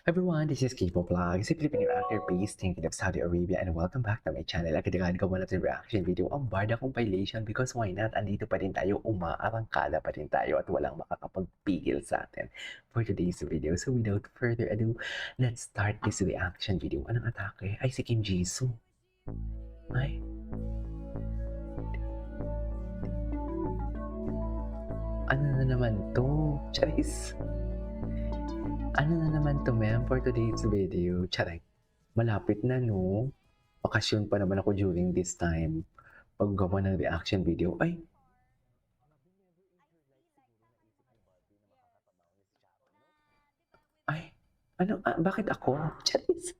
Everyone, this is K-pop Vlog, si Filipino actor based in Saudi Arabia, and welcome back to my channel. Agad-agad gawa natin reaction video ang Barda Compilation because why not? Andito pa rin tayo, umaarangkada pa rin tayo at walang makakapagpigil sa atin for today's video. So without further ado, let's start this reaction video. Anong atake? Ay, si Kim Jisoo. Ay. Ano na naman to? Charis. Ano na naman to, ma'am, for today's video? Charay. Malapit na, no? Bakasyon pa naman ako during this time. Paggawa ng reaction video. Ay! Ay! Ano? Bakit ako? Charis.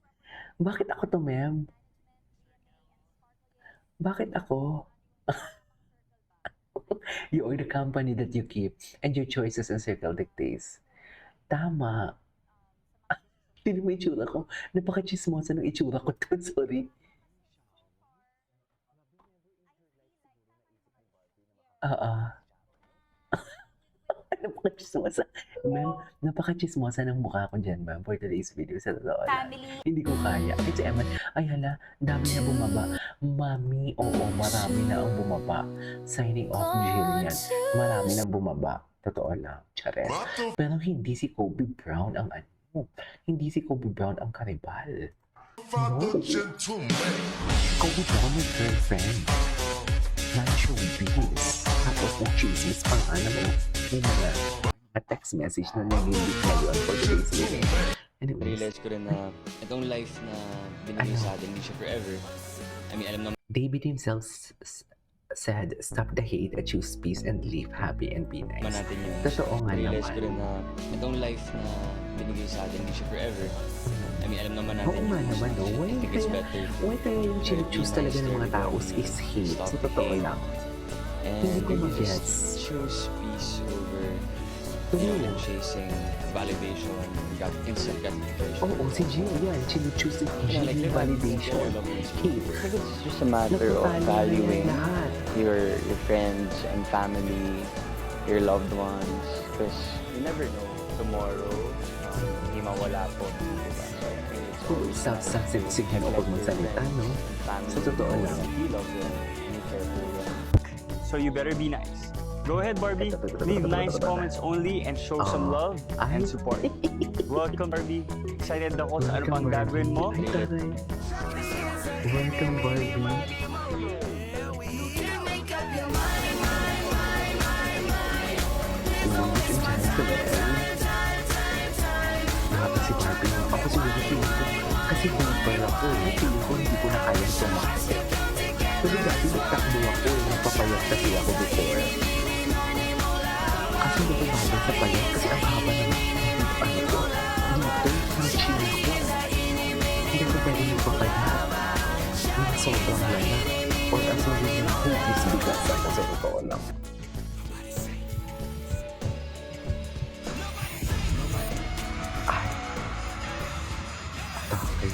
Bakit ako to, ma'am? Bakit ako? You are the company that you keep and your choices and circle dictates. Tama. Tignan mo itsura ko. Napaka-chismosa ng itsura ko to. Sorry. Napaka-chismosa. Ma'am, napaka-chismosa ng mukha ko dyan, ma'am, for today's video. Sa totoo lang. Hindi ko kaya. Ay, si Emma, ay hala, dami na bumaba. Mami, oo, marami na ang bumaba. Signing off, Jillian. Marami na bumaba. Totoo lang, charet. Pero hindi si Kobe Brown ang ano. Hindi si Kobe Brown ang karibal. No. Kobe Brown may girlfriend. Non-showbiz. Tapos na-chismis pang ano mo. May mga text message na nag-leak ngayon for today's video. Anyways. Realize ko rin na itong life na binigay sa atin, hindi siya forever. I mean, alam naman David himself said, stop the hate, choose peace, and live happy and be nice. natin yun. Totoo nga Realize ko naman. rin na itong life na binigay sa atin, hindi siya forever. I mean, alam naman natin Oo nga naman, no? I think it's better. Why kaya yung choose talaga ng mga tao is hate? So, totoo lang. And Hindi ko you mag-gets. just choose peace over, you know, chasing validation, instant gratification. Oo, si Jill yan. Choose Yeah, like, validation. Hate. I think it's just a matter of valuing your friends and family, your loved ones, because you never know tomorrow, hindi mawala po, diba? So I think it's always Self-sensitive mo pag magsalita, no? family. Sa totoo lang. You love them, you care for them. So you better be nice. Go ahead, Barbie. Leave nice comments only and show some love and support. Welcome, Barbie. Excited ako sa ano pang gagawin mo. Ay, taray. Welcome, Barbie. Nakata si Barbie. Ako siguro feeling ko. Kasi bumabal ako eh. Feeling ko hindi ko na kayang tumakbo. Pero dati nagtakbo ako eh. Nagpapayat kasi ako before. Kasi nababala sa payat kasi ang haba ng ano ko. Dito, ang chin ko. Hindi ko pwede magpapayat. Yung sobrang lala. Or ang sobrang hugis bigas ako sa totoo lang. Ay. Atake.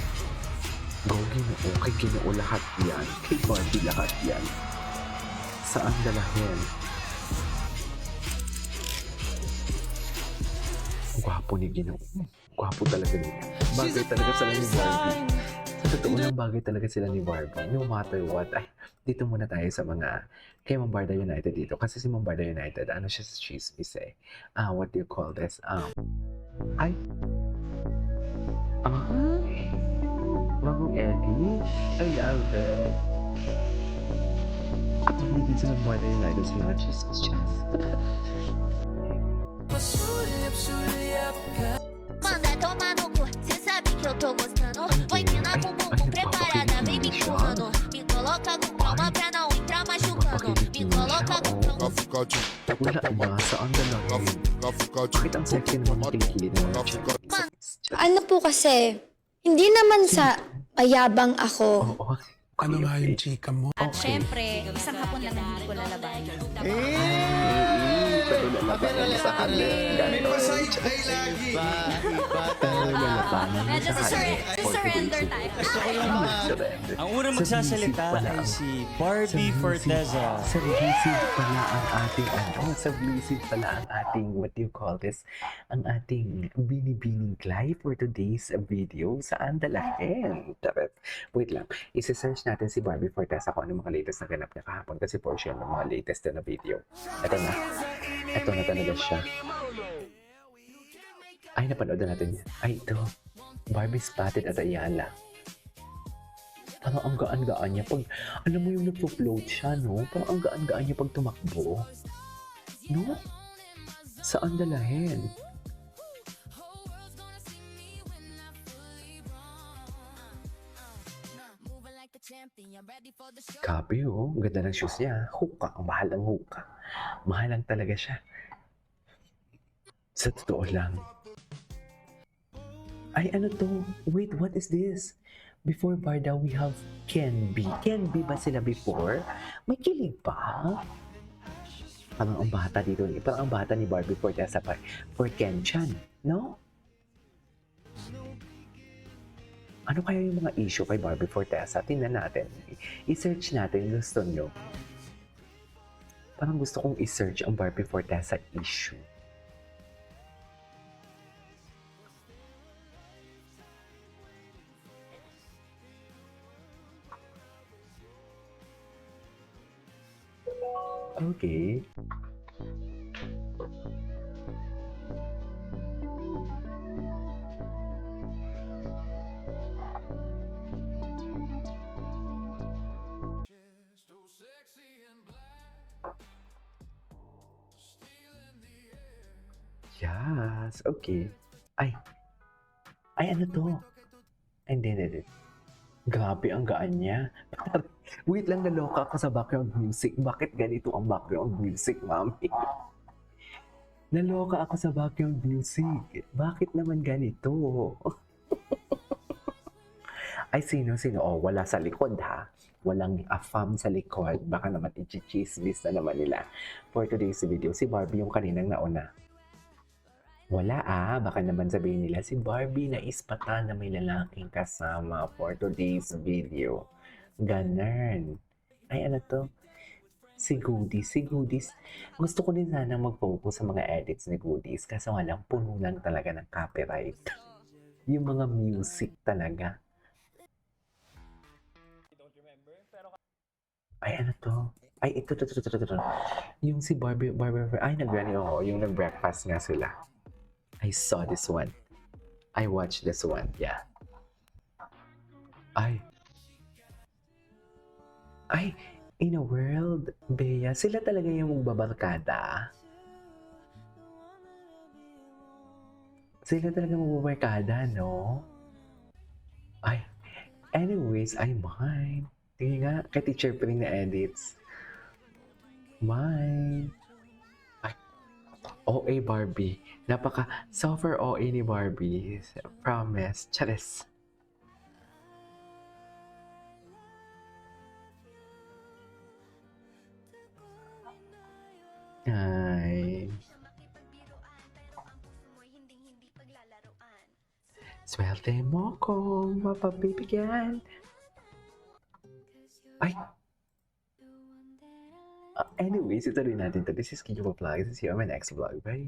Go Ginoo. Kay Ginoo lahat yan. Kay Barbie lahat yan. Saan dalahin? Gwapo ni Ginoo. Gwapo talaga niya. Bagay talaga sila ni Barbie. Sa totoo lang, bagay talaga sila ni Barbie. No matter what. Ay, dito muna tayo sa mga kay Mambarda United dito. Kasi si Mambarda United, ano siya sa chismis eh. What do you call this? Ay. Bagong Eddie? I love it. Ako hindi din sa Mambarda United sila chismis. Manda tomar no cu, cê sabe que eu tô gostando. Foi mina com bumbum preparada, vem me empurrando. Me coloca com calma pra não entrar machucando. Me coloca com calma. Wala ba? Saan dalahin? Bakit ang sexy naman ng kilikili ng mga chat? Ano po kasi, hindi naman sa mayabang ako. Oo. Ano nga yung chika mo? At syempre, isang hapon lang na hindi ko lalaban. Pero lalabanan sa halin. May masay ay lagi. Pero lalabanan Medyo sa si Sir, halin. Surrender tayo. Surrender. Ang unang Sa magsasalita music pala ay ang- si Barbie Forteza. Sa music pala ang ating sa music pala ang ating, what do you call this? Ang ating binibining Clyde for today's video. Saan dalahin? Tarot. Wait lang. Isa-search natin si Barbie Forteza kung ano mga latest na ganap niya kahapon kasi for sure ng mga latest na video. Ito na. Ito na talaga siya. Ay, napanood na natin yan. Ay, ito. Barbie Spotted at Ayala. Parang ang gaan-gaan niya. Pag, alam mo yung nagpo-float siya, no? Parang ang gaan-gaan niya pag tumakbo. No? Saan dalahin? Copy, oh. Ang ganda ng shoes niya. Hookah. Ang mahal ng hookah. Mahal lang talaga siya. Sa totoo lang. Ay, ano to? Wait, what is this? Before Barda, we have Ken B. Ken B ba sila before? May kilig pa? Parang ang bata dito. Parang ang bata ni Barbie Forteza pa. For Ken Chan, no? Ano kaya yung mga issue kay Barbie Forteza? Tingnan natin. I-search natin. Gusto nyo. Parang gusto kong i-search ang Barbie Forteza issue. Okay. Yes, okay. Ay, ano to? Hindi. Grabe, ang gaan niya. Wait lang, naloka ako sa background music. Bakit ganito ang background music, mami? Naloka ako sa background music. Bakit naman ganito? Ay, sino? Oh, wala sa likod, ha? Walang afam sa likod. Baka naman i-chismis na naman nila. For today's video, si Barbie yung kaninang nauna. Wala baka naman sabihin nila si Barbie na ispata na may lalaking kasama for today's video. Ganun. Ay, ano to? Si Goodies. Gusto ko din sana mag-focus sa mga edits ni Goodies kasi nga lang puno lang talaga ng copyright. Yung mga music talaga. Ay, ano to? Ay, ito. Yung si Barbie, ay, yung nag-breakfast nga sila. I saw this one. I watched this one, yeah. Ay, in a world, Bea, sila talaga yung magbabarkada. Sila talaga magbabarkada, no? Ay, anyways, I mine. Tingnan nga, kay Teacher Pring na edits. Mine. Ay, OA Barbie. Napaka-suffer OA ni Barbie. Promise. Charis. Ay. Swerte mo kung mapabibigyan. Ay. Anyways, ito rin natin to. This is Kiyo Vlog. This is you on my next vlog. Bye.